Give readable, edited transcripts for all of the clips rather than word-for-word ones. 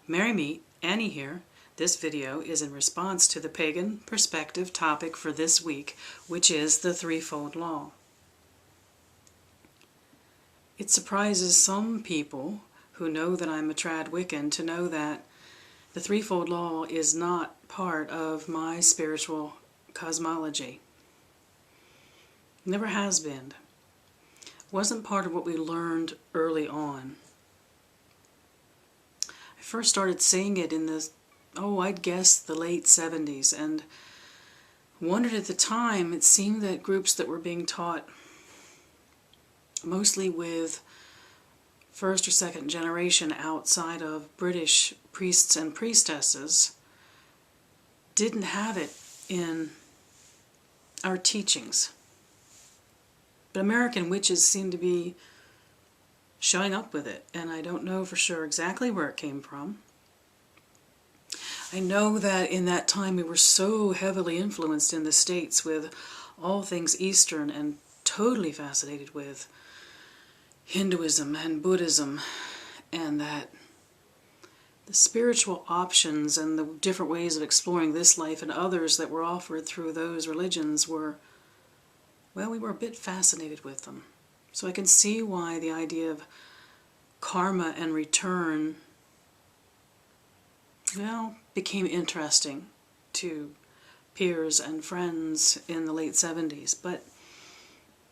Merry me, Annie here. This video is in response to the pagan perspective topic for this week, which is the Threefold Law. It surprises some people who know that I'm a trad Wiccan to know that the Threefold Law is not part of my spiritual cosmology. Never has been. Wasn't part of what we learned early on. I first started seeing it in the, I'd guess the late 70s, and wondered at the time, it seemed that groups that were being taught mostly with first or second generation outside of British priests and priestesses didn't have it in our teachings. But American witches seem to be showing up with it, and I don't know for sure exactly where it came from. I know that in that time we were so heavily influenced in the States with all things Eastern and totally fascinated with Hinduism and Buddhism, and that the spiritual options and the different ways of exploring this life and others that were offered through those religions were, well, we were a bit fascinated with them. So I can see why the idea of karma and return, well, became interesting to peers and friends in the late 70s. But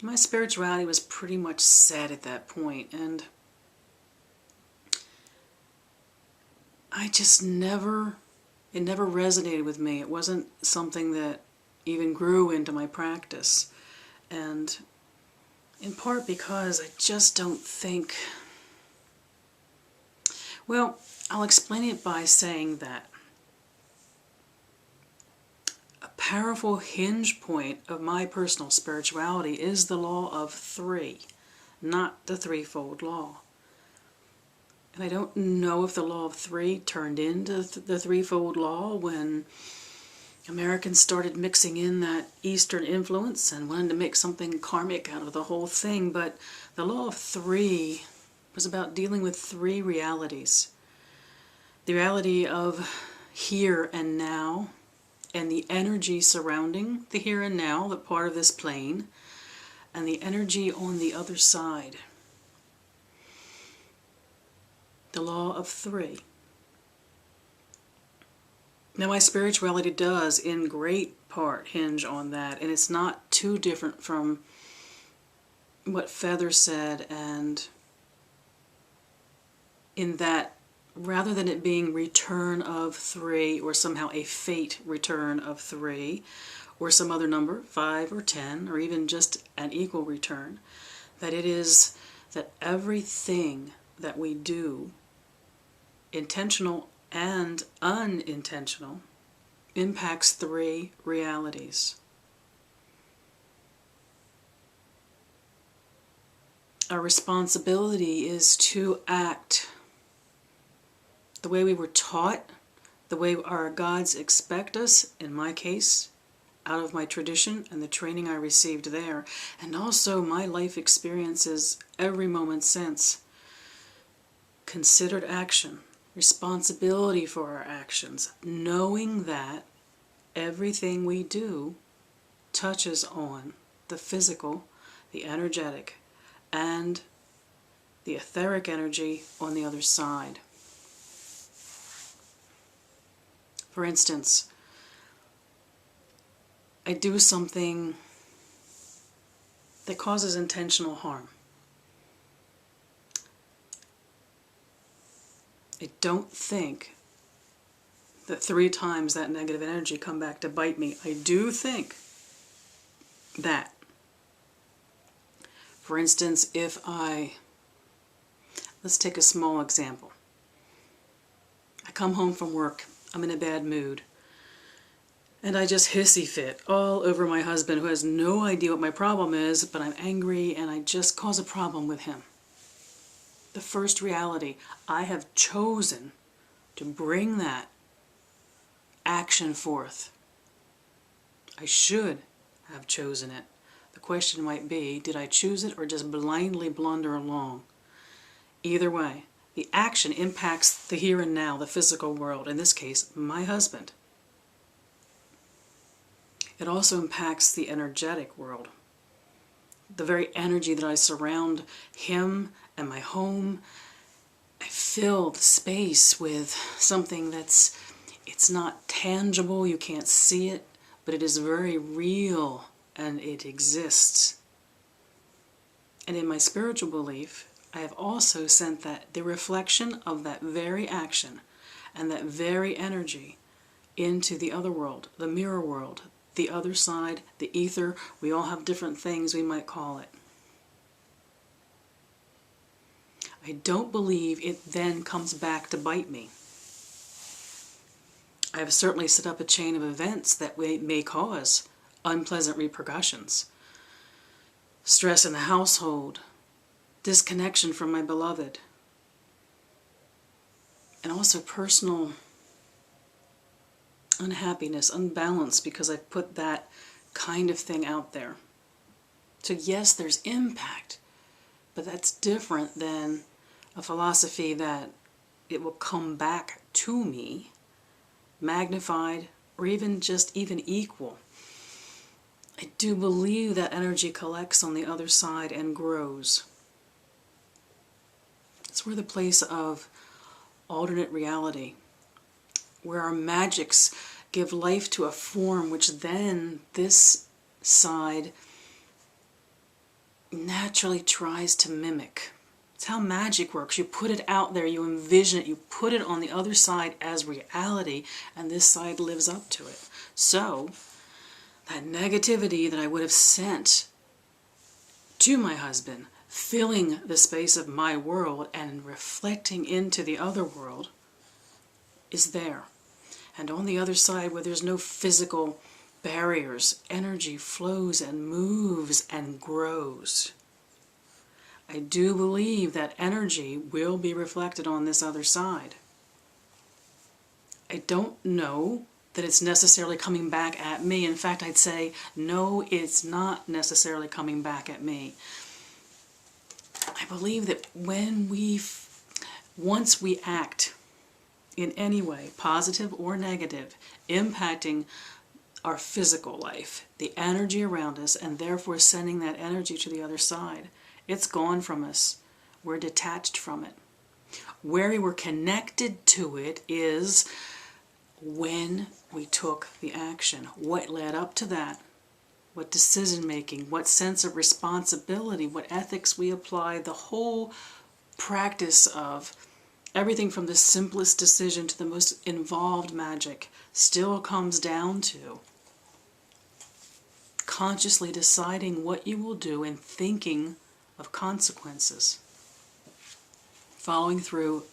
my spirituality was pretty much set at that point, and I just it never resonated with me. It wasn't something that even grew into my practice. And in part because I just don't think, well, I'll explain it by saying that a powerful hinge point of my personal spirituality is the law of three, not the Threefold Law. And I don't know if the law of three turned into the Threefold Law when Americans started mixing in that Eastern influence and wanted to make something karmic out of the whole thing, but the law of three was about dealing with three realities. The reality of here and now, and the energy surrounding the here and now, the part of this plane, and the energy on the other side. The law of three. Now, my spirituality does, in great part, hinge on that, and it's not too different from what Feather said, and in that, rather than it being return of three, or somehow a fate return of three, or some other number, 5 or 10, or even just an equal return, that it is that everything that we do, intentional and unintentional, impacts three realities. Our responsibility is to act the way we were taught, the way our gods expect us, in my case, out of my tradition and the training I received there, and also my life experiences every moment since. Considered action. Responsibility for our actions, knowing that everything we do touches on the physical, the energetic, and the etheric energy on the other side. For instance, I do something that causes intentional harm. I don't think that 3 times that negative energy come back to bite me. I do think that, for instance, if let's take a small example. I come home from work, I'm in a bad mood, and I just hissy fit all over my husband, who has no idea what my problem is, but I'm angry and I just cause a problem with him. The first reality, I have chosen to bring that action forth. I should have chosen it. The question might be, did I choose it or just blindly blunder along? Either way, The action impacts the here and now, the physical world, in this case, my husband. It also impacts the energetic world. The very energy that I surround him and my home, I fill the space with something it's not tangible, you can't see it, but it is very real and it exists. And in my spiritual belief, I have also sent the reflection of that very action and that very energy into the other world, the mirror world, the other side, the ether. We all have different things we might call it. I don't believe it then comes back to bite me. I have certainly set up a chain of events that may cause unpleasant repercussions. Stress in the household, disconnection from my beloved, and also personal unhappiness, unbalance, because I put that kind of thing out there. So yes, there's impact, but that's different than a philosophy that it will come back to me, magnified, or even equal. I do believe that energy collects on the other side and grows. It's where the place of alternate reality, where our magics give life to a form which then this side naturally tries to mimic. It's how magic works. You put it out there, you envision it, you put it on the other side as reality, and this side lives up to it. So, that negativity that I would have sent to my husband, filling the space of my world and reflecting into the other world, is there. And on the other side, where there's no physical barriers, energy flows and moves and grows. I do believe that energy will be reflected on this other side. I don't know that it's necessarily coming back at me. In fact, I'd say, no, it's not necessarily coming back at me. I believe that once we act in any way, positive or negative, impacting our physical life, the energy around us, and therefore sending that energy to the other side, it's gone from us. We're detached from it. Where we were connected to it is when we took the action. What led up to that? What decision making? What sense of responsibility? What ethics we apply? The whole practice of everything from the simplest decision to the most involved magic still comes down to consciously deciding what you will do and thinking of consequences, following through,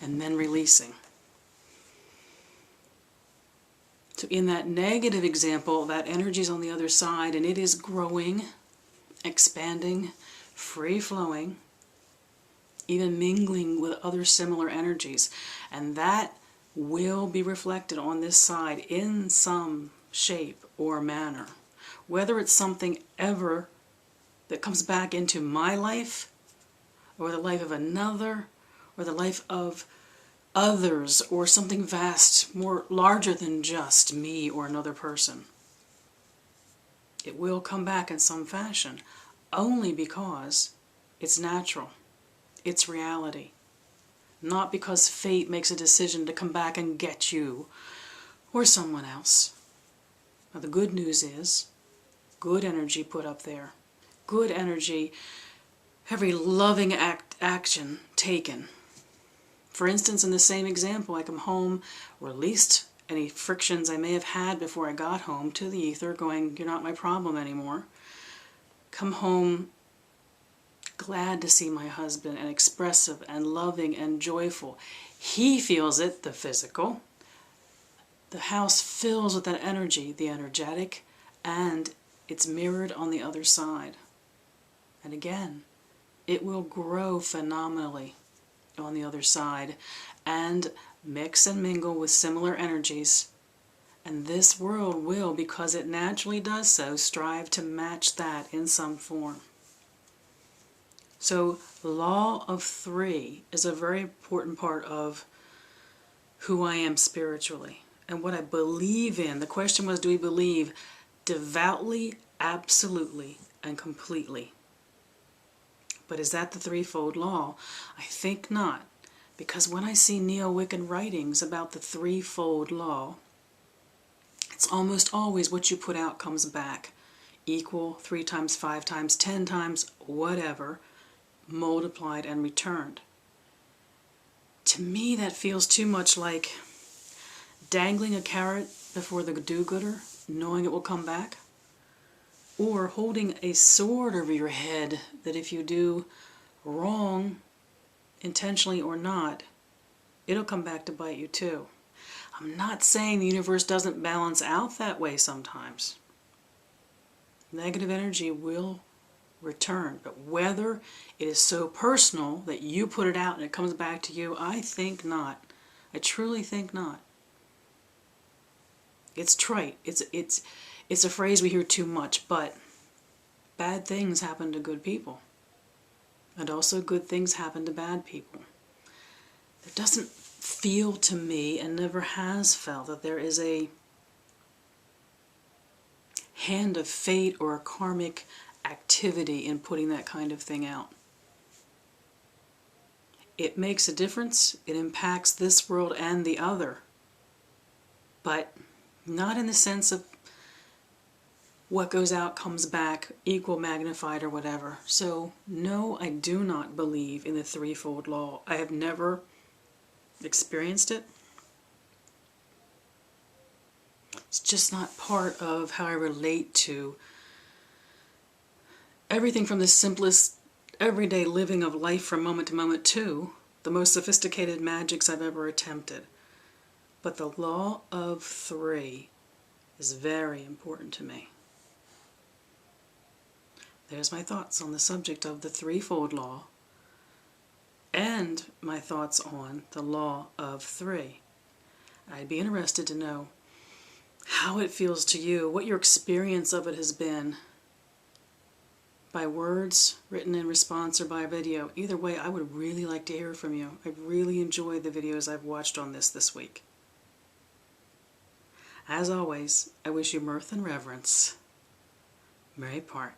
and then releasing. So in that negative example, that energy is on the other side and it is growing, expanding, free-flowing, even mingling with other similar energies. And that will be reflected on this side in some shape or manner. Whether it's something ever that comes back into my life, or the life of another, or the life of others, or something vast, more larger than just me or another person. It will come back in some fashion, only because it's natural, it's reality. Not because fate makes a decision to come back and get you, or someone else. Now the good news is, good energy put up there. Good energy, every loving action taken. For instance, in the same example, I come home, released any frictions I may have had before I got home to the ether, going, you're not my problem anymore. Come home glad to see my husband and expressive and loving and joyful. He feels it, the physical. The house fills with that energy, the energetic, and it's mirrored on the other side. And again, it will grow phenomenally on the other side and mix and mingle with similar energies. And this world will, because it naturally does so, strive to match that in some form. So law of three is a very important part of who I am spiritually and what I believe in. The question was, do we believe devoutly, absolutely, and completely? But is that the threefold law? I think not. Because when I see Neo-Wiccan writings about the threefold law, it's almost always what you put out comes back. Equal, 3 times, 5 times, 10 times, whatever, multiplied and returned. To me, that feels too much like dangling a carrot before the do-gooder, knowing it will come back. Or holding a sword over your head that if you do wrong, intentionally or not, it'll come back to bite you too. I'm not saying the universe doesn't balance out that way sometimes. Negative energy will return, but whether it is so personal that you put it out and it comes back to you, I think not. I truly think not. It's trite. It's a phrase we hear too much, but bad things happen to good people. And also good things happen to bad people. It doesn't feel to me, and never has felt, that there is a hand of fate or a karmic activity in putting that kind of thing out. It makes a difference. It impacts this world and the other. But not in the sense of what goes out comes back, equal, magnified, or whatever. So, no, I do not believe in the threefold law. I have never experienced it. It's just not part of how I relate to everything from the simplest everyday living of life from moment to moment to the most sophisticated magics I've ever attempted. But the law of three is very important to me. There's my thoughts on the subject of the threefold law and my thoughts on the law of three. I'd be interested to know how it feels to you, what your experience of it has been, by words, written in response, or by video. Either way, I would really like to hear from you. I've really enjoyed the videos I've watched on this week. As always, I wish you mirth and reverence. Merry part.